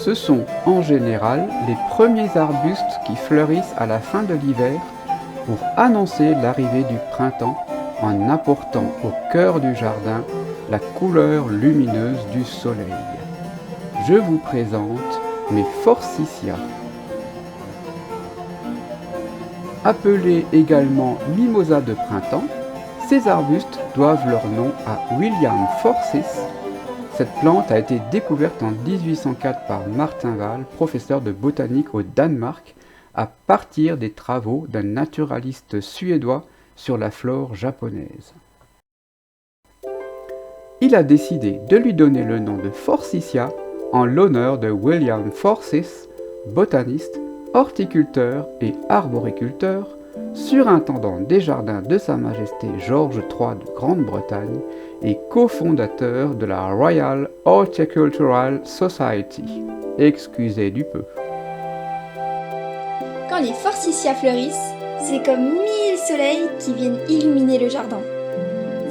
Ce sont en général les premiers arbustes qui fleurissent à la fin de l'hiver pour annoncer l'arrivée du printemps en apportant au cœur du jardin la couleur lumineuse du soleil. Je vous présente mes forsythias. Appelés également mimosas de printemps, ces arbustes doivent leur nom à William Forsyth. Cette plante a été découverte en 1804 par Martin Wall, professeur de botanique au Danemark, à partir des travaux d'un naturaliste suédois sur la flore japonaise. Il a décidé de lui donner le nom de Forsythia en l'honneur de William Forsyth, botaniste, horticulteur et arboriculteur, surintendant des jardins de Sa Majesté George III de Grande-Bretagne et cofondateur de la Royal Horticultural Society. Excusez du peu. Quand les forsythias fleurissent, c'est comme 1000 soleils qui viennent illuminer le jardin.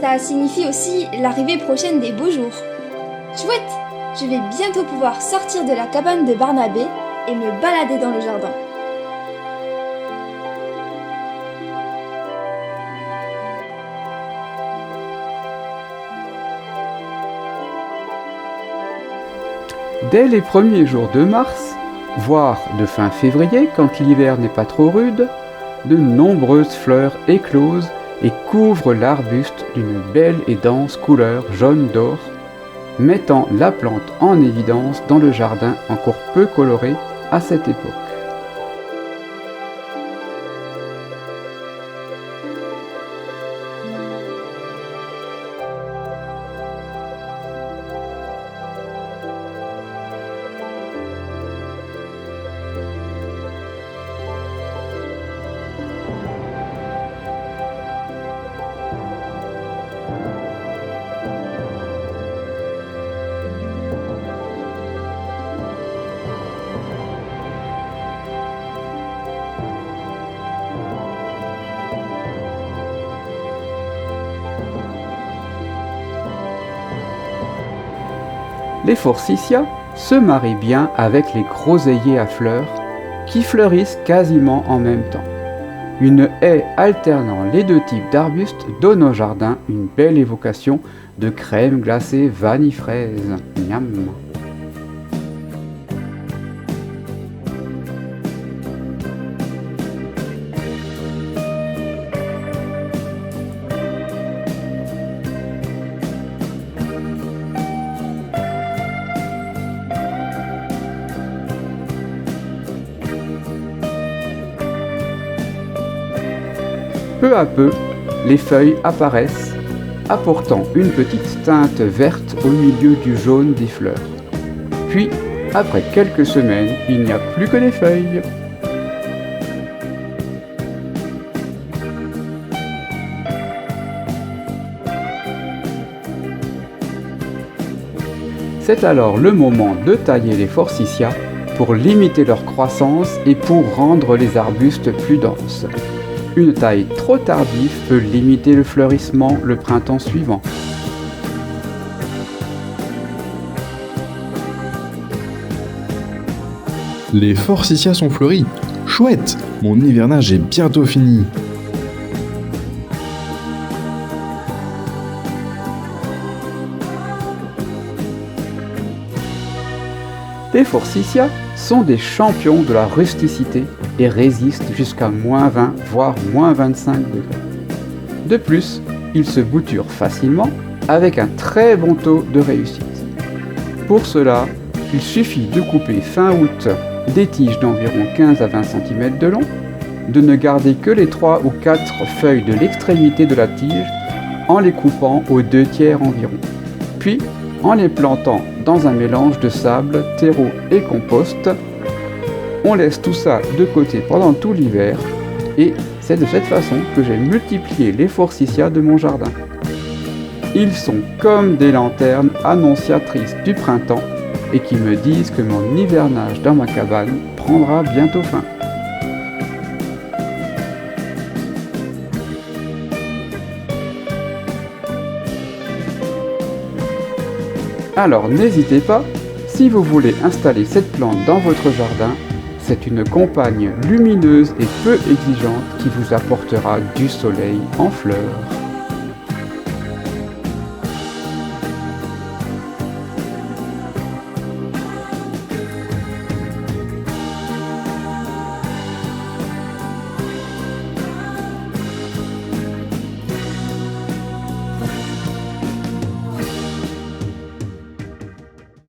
Ça signifie aussi l'arrivée prochaine des beaux jours. Chouette, je vais bientôt pouvoir sortir de la cabane de Barnabé et me balader dans le jardin. Dès les premiers jours de mars, voire de fin février quand l'hiver n'est pas trop rude, de nombreuses fleurs éclosent et couvrent l'arbuste d'une belle et dense couleur jaune d'or, mettant la plante en évidence dans le jardin encore peu coloré à cette époque. Les forsythias se marient bien avec les groseilliers à fleurs qui fleurissent quasiment en même temps. Une haie alternant les deux types d'arbustes donne au jardin une belle évocation de crème glacée vanille fraise. Miam. Peu à peu, les feuilles apparaissent, apportant une petite teinte verte au milieu du jaune des fleurs. Puis, après quelques semaines, il n'y a plus que des feuilles. C'est alors le moment de tailler les forsythias pour limiter leur croissance et pour rendre les arbustes plus denses. Une taille trop tardive peut limiter le fleurissement le printemps suivant. Les forsythias sont fleuris. Chouette, mon hivernage est bientôt fini. Les forsythias sont des champions de la rusticité et résistent jusqu'à -20 voire -25 degrés. De plus, ils se bouturent facilement avec un très bon taux de réussite. Pour cela, il suffit de couper fin août des tiges d'environ 15 à 20 cm de long, de ne garder que les 3 ou 4 feuilles de l'extrémité de la tige en les coupant aux 2/3 environ. Puis, en les plantant dans un mélange de sable, terreau et compost, on laisse tout ça de côté pendant tout l'hiver et c'est de cette façon que j'ai multiplié les forsythias de mon jardin. Ils sont comme des lanternes annonciatrices du printemps et qui me disent que mon hivernage dans ma cabane prendra bientôt fin. Alors n'hésitez pas, Si vous voulez installer cette plante dans votre jardin, c'est une compagne lumineuse et peu exigeante qui vous apportera du soleil en fleurs.